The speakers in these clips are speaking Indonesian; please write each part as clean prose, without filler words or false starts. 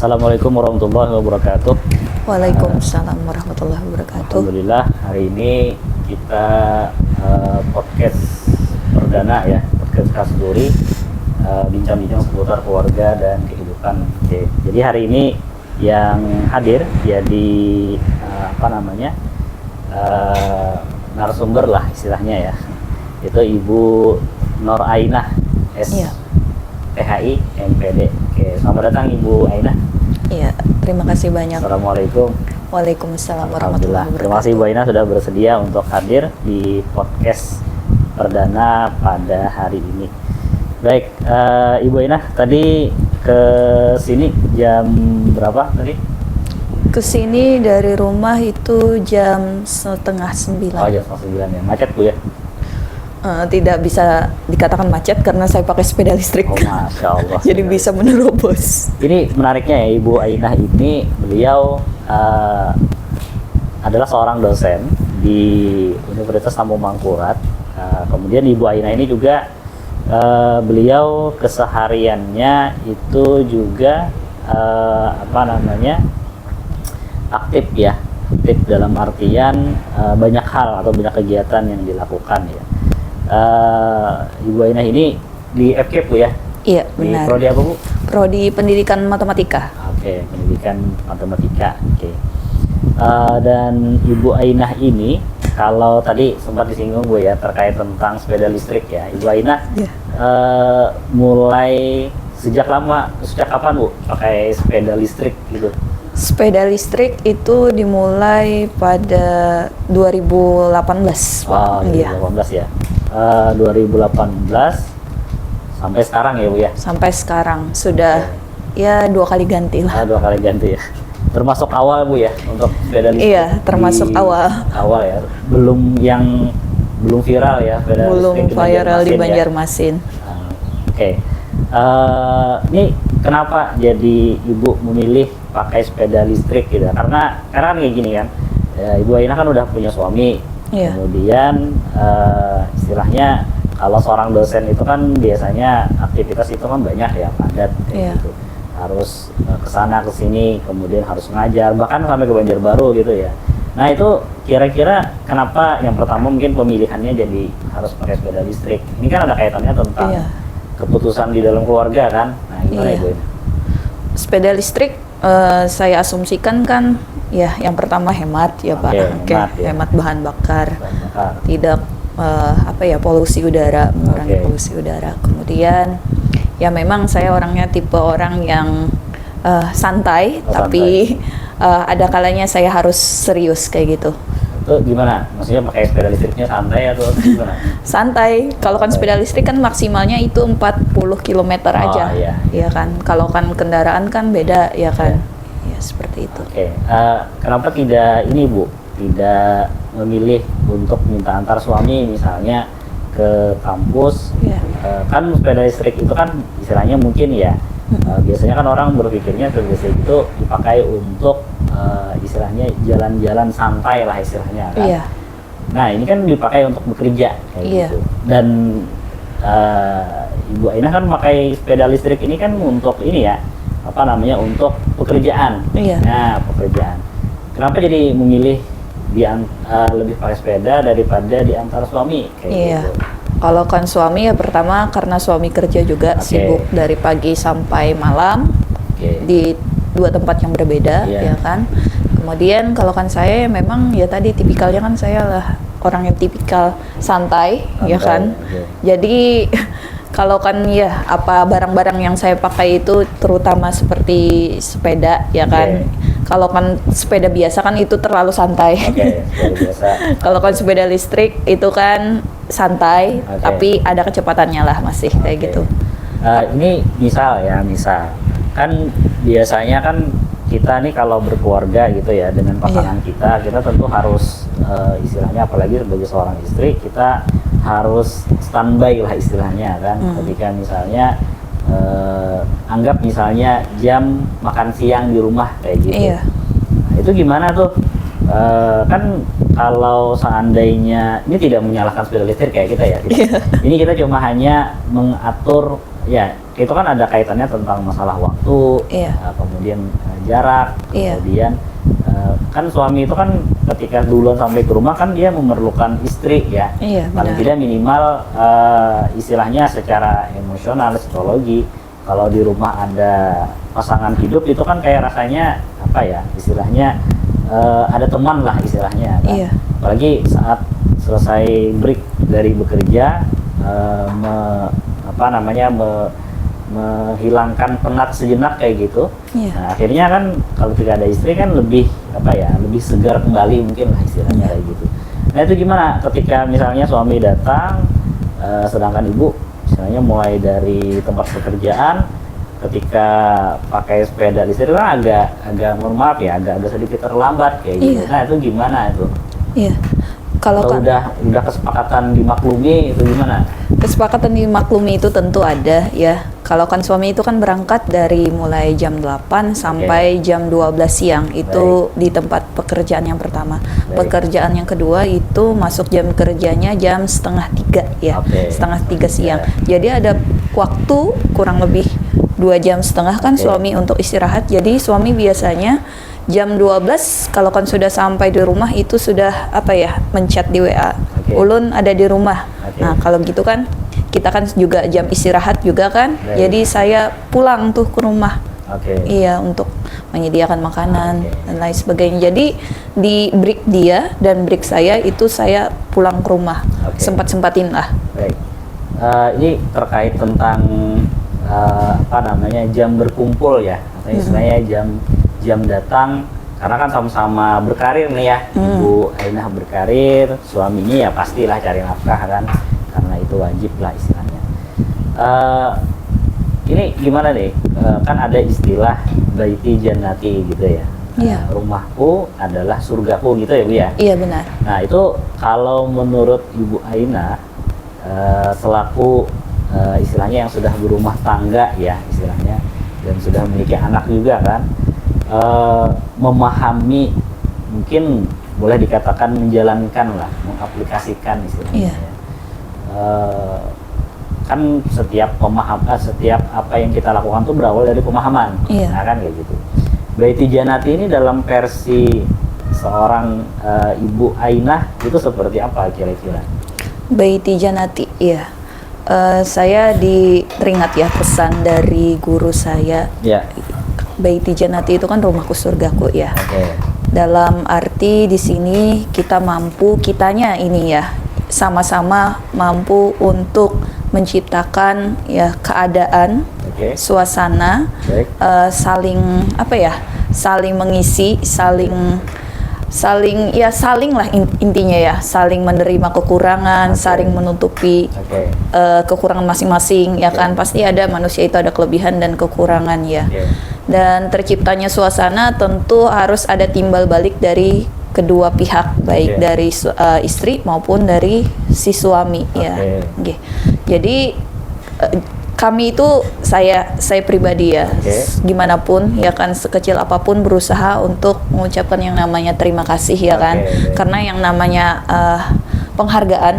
Assalamualaikum warahmatullahi wabarakatuh. Waalaikumsalam warahmatullahi wabarakatuh. Alhamdulillah, hari ini kita podcast perdana ya, podcast Kasduri, bincang-bincang seputar keluarga dan kehidupan. Oke. Jadi hari ini yang hadir jadi narasumber lah istilahnya ya, itu Ibu Nur Ainah S. Iya. PHI MPD. Oke, selamat datang Ibu Ainah. Iya, terima kasih banyak. Assalamualaikum. Waalaikumsalam Alhamdulillah. warahmatullahi Terima kasih wabarakatuh. Bu Ainah sudah bersedia untuk hadir di podcast perdana pada hari ini. Baik, Ibu Ainah tadi ke sini jam berapa tadi? Kesini dari rumah itu jam 8:30. Oh, jam 9 ya. Macet Bu ya? Tidak bisa dikatakan macet karena saya pakai sepeda listrik. Oh, Masya Allah. Jadi bisa menerobos. Ini menariknya ya, Ibu Ainah ini beliau adalah seorang dosen di Universitas Lampung Mangkurat. Kemudian Ibu Ainah ini juga beliau kesehariannya itu juga aktif ya, aktif dalam artian banyak hal atau banyak kegiatan yang dilakukan ya. Ibu Ainah ini di FK Bu ya? Iya, Di benar. prodi apa Bu? Prodi Pendidikan Matematika. Oke, pendidikan matematika. Oke. Dan Ibu Ainah ini, kalau tadi sempat disinggung Bu ya terkait tentang sepeda listrik ya, Ibu Ainah Iya. mulai sejak kapan Bu pakai sepeda listrik gitu? Sepeda listrik itu dimulai pada 2018. Wow, Iya. 2018 ya. 2018 sampai sekarang ya Bu ya? Sampai sekarang sudah ya 2 kali ganti lah. 2 kali ganti ya. Termasuk awal Bu ya untuk sepeda listrik? Iya, termasuk awal. Awal ya. Belum viral ya sepeda Belum listrik viral di ya? Banjarmasin. Oke. Ini kenapa jadi Ibu memilih pakai sepeda listrik gitu? Karena kan kayak gini kan. Ibu Ainah kan udah punya suami. Iya. Kemudian istilahnya kalau seorang dosen itu kan biasanya aktivitas itu kan banyak ya, padat kayak Iya. gitu. Harus kesana kesini, kemudian harus ngajar, bahkan sampai ke Banjarbaru gitu ya. Nah itu kira-kira kenapa yang pertama mungkin pemilihannya jadi harus pakai sepeda listrik? Ini kan ada kaitannya tentang Iya. keputusan di dalam keluarga kan? Nah gimana Iya. Ibu? Sepeda listrik saya asumsikan kan ya yang pertama hemat ya Pak. Oke, hemat, ya. Hemat bahan bakar. Bahan bakar. Tidak polusi udara, mengurangi Oke. polusi udara. Kemudian ya memang saya orangnya tipe orang yang santai, Oh, tapi ada kalanya saya harus serius kayak gitu. Itu gimana? Maksudnya pakai sepeda listriknya santai atau gimana? Santai. Kalau kan Santai. sepeda listrik kan maksimalnya itu 40 km aja. Oh, iya. Iya kan. Kalau kan kendaraan kan beda ya kan. Ya seperti itu. Oke, kenapa tidak ini Bu? Tidak memilih untuk minta antar suami misalnya ke kampus? Iya. Kan sepeda listrik itu kan istilahnya mungkin ya, biasanya kan orang berpikirnya sepeda listrik itu dipakai untuk istilahnya jalan-jalan santai lah istilahnya kan. Iya. Nah ini kan dipakai untuk bekerja kayak Iya. gitu. Dan Ibu Ainah kan pakai sepeda listrik ini kan untuk ini ya, untuk pekerjaan. Iya. Nah pekerjaan. Kenapa jadi memilih lebih pakai sepeda daripada diantar suami kayak Iya. gitu? Kalau kan suami ya pertama karena suami kerja juga Oke. sibuk dari pagi sampai malam Oke. di 2 tempat yang berbeda Iya. ya kan. Kemudian kalau kan saya memang ya tadi tipikalnya kan saya lah orang yang tipikal santai ya kan. Oke. Jadi kalau kan ya apa barang-barang yang saya pakai itu terutama seperti sepeda ya kan. Oke. Kalau kan sepeda biasa kan itu terlalu santai. Oke, seperti biasa. Kalau kan sepeda listrik itu kan santai, Oke. tapi ada kecepatannya lah masih kayak Oke. gitu. Ini misal kan biasanya kan kita nih kalau berkeluarga gitu ya dengan pasangan kita tentu harus istilahnya apalagi sebagai seorang istri kita harus standby lah istilahnya kan. Ketika misalnya anggap misalnya jam makan siang di rumah kayak gitu. Iya. Nah, itu gimana tuh Kan kalau seandainya ini tidak menyalahkan sepeda listrik kayak kita ya, ini kita cuma hanya mengatur ya, itu kan ada kaitannya tentang masalah waktu, kemudian jarak, kemudian kan suami itu kan ketika duluan sampai ke rumah kan dia memerlukan istri ya, paling tidak minimal istilahnya secara emosional, psikologi. Kalau di rumah ada pasangan hidup itu kan kayak rasanya apa ya, istilahnya ada teman lah istilahnya kan? Apalagi saat selesai break dari bekerja, menghilangkan penat sejenak kayak gitu. Nah, akhirnya kan kalau tidak ada istri kan lebih apa ya, lebih segar kembali mungkin lah istilahnya kayak gitu. Nah itu gimana ketika misalnya suami datang, sedangkan ibu misalnya mulai dari tempat pekerjaan, ketika pakai sepeda listrik kan agak mohon maaf ya, agak sedikit terlambat kayak gitu. Nah itu gimana itu? Kalau udah kesepakatan dimaklumi itu gimana? Kesepakatan dimaklumi itu tentu ada ya. Kalau kan suami itu kan berangkat dari mulai jam 8 sampai jam 12 siang itu di tempat pekerjaan yang pertama. Pekerjaan yang kedua itu masuk jam kerjanya jam 2:30 ya, 2:30 siang. Jadi ada waktu kurang lebih 2,5 jam kan suami untuk istirahat. Jadi suami biasanya jam 12 kalau kan sudah sampai di rumah itu sudah apa ya, menchat di WA, ulun ada di rumah. Nah kalau gitu kan kita kan juga jam istirahat juga kan, jadi saya pulang tuh ke rumah. Iya, untuk menyediakan makanan dan lain sebagainya. Jadi di break dia dan break saya itu saya pulang ke rumah, sempat-sempatin lah. Ini terkait tentang jam berkumpul ya, atau istilahnya jam datang, karena kan sama-sama berkarir nih ya. Ibu Ainah berkarir, suaminya ya pastilah cari nafkah kan, karena itu wajib lah istilahnya. Ini gimana nih, kan ada istilah baiti jannati gitu ya, rumahku adalah surgaku gitu ya Bu ya? Iya benar. Nah itu kalau menurut Ibu Ainah selaku istilahnya yang sudah berumah tangga ya istilahnya, dan sudah memiliki anak juga kan, memahami, mungkin boleh dikatakan menjalankan lah, mengaplikasikan istilahnya ya. Kan setiap apa yang kita lakukan tuh berawal dari pemahaman, nah kan kayak gitu. Baiti Janati ini dalam versi seorang Ibu Ainah itu seperti apa kira-kira? Baiti Janati, iya. Saya teringat ya pesan dari guru saya. Baiti Janati itu kan rumahku surgaku ya. Dalam arti di sini kitanya ini ya sama-sama mampu untuk menciptakan ya keadaan, suasana, saling apa ya, saling mengisi, saling lah intinya ya, saling menerima kekurangan, saling menutupi kekurangan masing-masing ya kan. Pasti ada manusia itu ada kelebihan dan kekurangan ya. Dan terciptanya suasana tentu harus ada timbal balik dari kedua pihak, baik dari istri maupun dari si suami ya. Jadi kami itu saya pribadi ya, gimana pun ya kan, sekecil apapun berusaha untuk mengucapkan yang namanya terima kasih ya kan, karena yang namanya penghargaan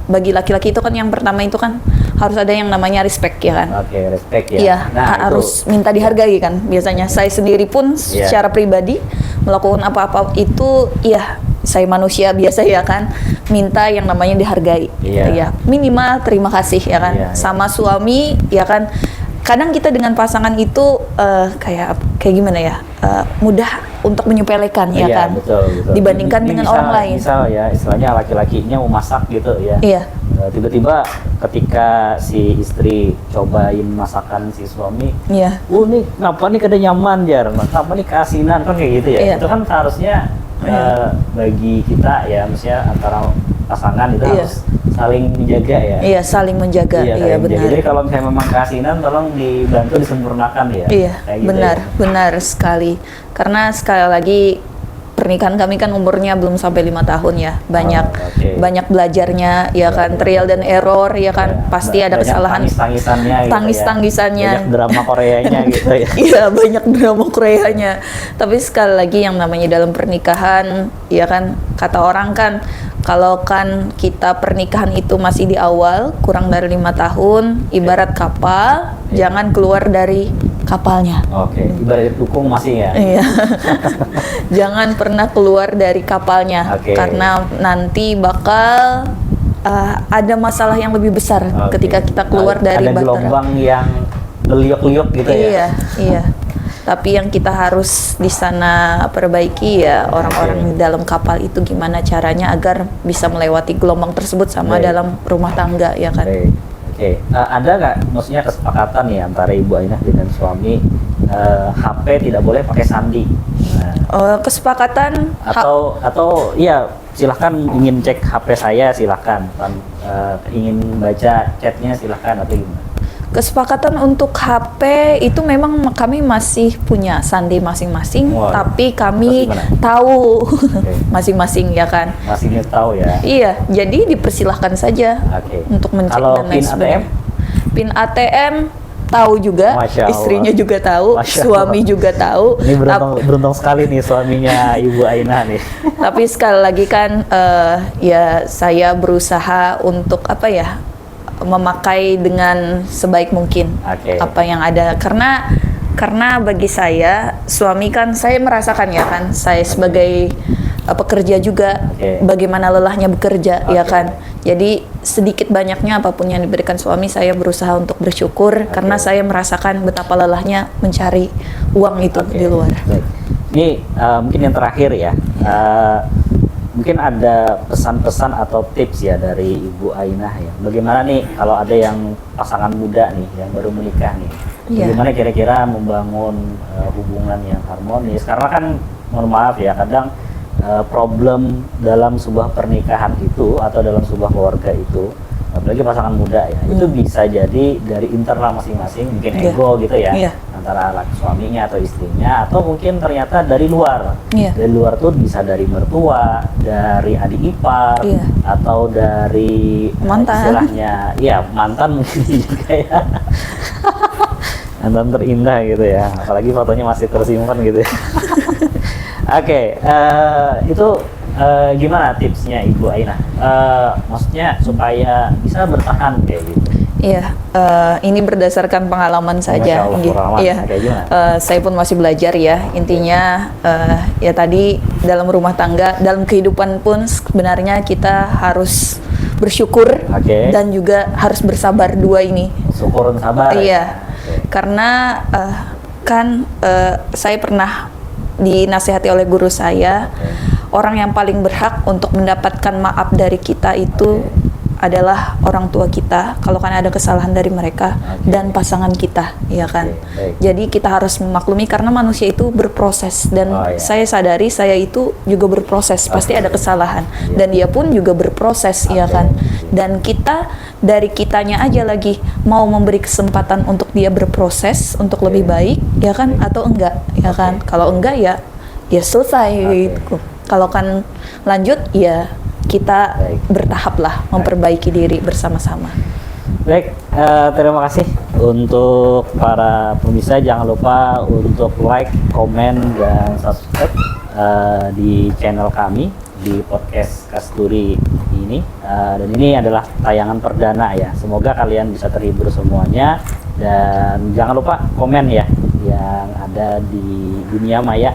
bagi laki-laki itu kan yang pertama itu kan harus ada yang namanya respect ya kan. Respect ya. Iya, harus minta dihargai kan. Biasanya saya sendiri pun secara pribadi melakukan apa-apa itu ya, saya manusia biasa ya kan, minta yang namanya dihargai. Ya, minimal terima kasih ya kan. Sama suami ya kan. Kadang kita dengan pasangan itu kayak gimana ya, mudah untuk menyepelekan ya kan, betul. dibandingkan dengan orang lain. Misal ya, istilahnya laki-lakinya mau masak gitu ya. Tiba-tiba ketika si istri cobain masakan si suami, nih kenapa nih kada nyaman jar, kenapa nih keasinan kan kayak gitu ya. Itu kan seharusnya bagi kita ya, maksudnya antara pasangan itu harus saling menjaga ya. Iya, saling menjaga. Iya, benar. Jadi kalau misalnya memang keasinan, tolong dibantu disempurnakan ya. Iya, benar, benar sekali. Karena sekali lagi pernikahan kami kan umurnya belum sampai 5 tahun ya, banyak oke. banyak belajarnya ya kan, trial dan error ya kan, pasti ada Banyak kesalahan, tangis-tangisannya gitu ya. tangis-tangisannya. Banyak drama Koreanya gitu ya. Iya, banyak drama Koreanya. Tapi sekali lagi yang namanya dalam pernikahan, ya kan, kata orang kan, kalau kan kita pernikahan itu masih di awal, kurang dari 5 tahun, ibarat kapal, jangan keluar dari kapalnya. Oke, ibarat dukung masih ya. Iya. Jangan pernah keluar dari kapalnya, Oke. karena nanti bakal ada masalah yang lebih besar Oke. ketika kita keluar dari ada bahtera. gelombang yang liuk-liuk gitu ya. Iya, iya. Tapi yang kita harus di sana perbaiki ya orang-orang di dalam kapal itu gimana caranya agar bisa melewati gelombang tersebut sama Baik. dalam rumah tangga ya kan. Baik. Oke, ada nggak maksudnya kesepakatan nih antara Ibu Ainah dengan suami HP tidak boleh pakai sandi? Nah, Kesepakatan atau iya silahkan ingin cek HP saya silahkan, ingin baca chatnya silahkan atau gimana? Kesepakatan untuk HP itu memang kami masih punya sandi masing-masing, Wah, tapi kami terus gimana? tahu masing-masing ya kan. Masih tahu ya. Iya, jadi dipersilahkan saja Oke. untuk mencek Kalau dan lain PIN sebagainya. PIN ATM tahu juga, Masya Allah. istrinya juga tahu, Masya suami Allah. juga tahu. Ini beruntung sekali nih suaminya Ibu Ainah nih. Tapi sekali lagi kan, ya saya berusaha untuk apa ya, memakai dengan sebaik mungkin Oke. apa yang ada, karena bagi saya suami kan, saya merasakan ya kan, saya sebagai pekerja juga, Oke. bagaimana lelahnya bekerja ya Oke. kan. Jadi sedikit banyaknya apapun yang diberikan suami, saya berusaha untuk bersyukur karena saya merasakan betapa lelahnya mencari uang itu Oke, di luar. baik. Ini mungkin yang terakhir ya. Mungkin ada pesan-pesan atau tips ya dari Ibu Ainah ya. Bagaimana nih kalau ada yang pasangan muda nih yang baru menikah nih. Iya. Bagaimana kira-kira membangun hubungan yang harmonis? Karena kan mohon maaf ya, kadang problem dalam sebuah pernikahan itu atau dalam sebuah keluarga itu, apalagi pasangan muda ya, itu bisa jadi dari internal masing-masing, mungkin Iya. ego gitu ya, Iya. antara laki suaminya atau istrinya, atau mungkin ternyata dari luar. Iya. Dari luar tuh bisa dari mertua, dari adik ipar, Iya. atau dari Mantan. istilahnya, ya mantan mungkin juga ya. Mantan terindah gitu ya, apalagi fotonya masih tersimpan gitu ya. Oke, itu gimana tipsnya Ibu Ainah? Maksudnya supaya bisa bertahan kayak gitu. Iya, ini berdasarkan pengalaman saja. Masya Allah, Gitu. pengalaman. Iya, Kayak gimana? saya pun masih belajar ya. Intinya ya tadi dalam rumah tangga, dalam kehidupan pun sebenarnya kita harus bersyukur Oke. dan juga harus bersabar, dua ini. Syukur dan sabar. Iya, Ya? Oke. karena kan saya pernah dinasihati oleh guru saya, orang yang paling berhak untuk mendapatkan maaf dari kita itu adalah orang tua kita, kalau kan ada kesalahan dari mereka, dan pasangan kita, ya kan. Baik. Jadi kita harus memaklumi karena manusia itu berproses, dan Oh, iya. saya sadari saya itu juga berproses, pasti ada kesalahan, Iya. dan dia pun juga berproses, ya Oke. kan. Dan kita dari kitanya aja lagi mau memberi kesempatan untuk dia berproses untuk lebih baik, ya kan, atau enggak, ya kan. Kalau enggak ya selesai gitu. Kalau kan lanjut ya kita Baik. bertahap lah memperbaiki diri bersama-sama. Baik, terima kasih untuk para pemirsa. Jangan lupa untuk like, komen, dan subscribe di channel kami di podcast Kasturi ini. Dan ini adalah tayangan perdana ya. Semoga kalian bisa terhibur semuanya. Dan jangan lupa komen ya yang ada di dunia maya.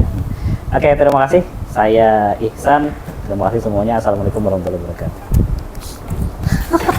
Oke, terima kasih. Saya Ihsan. Terima kasih semuanya. Assalamualaikum warahmatullahi wabarakatuh.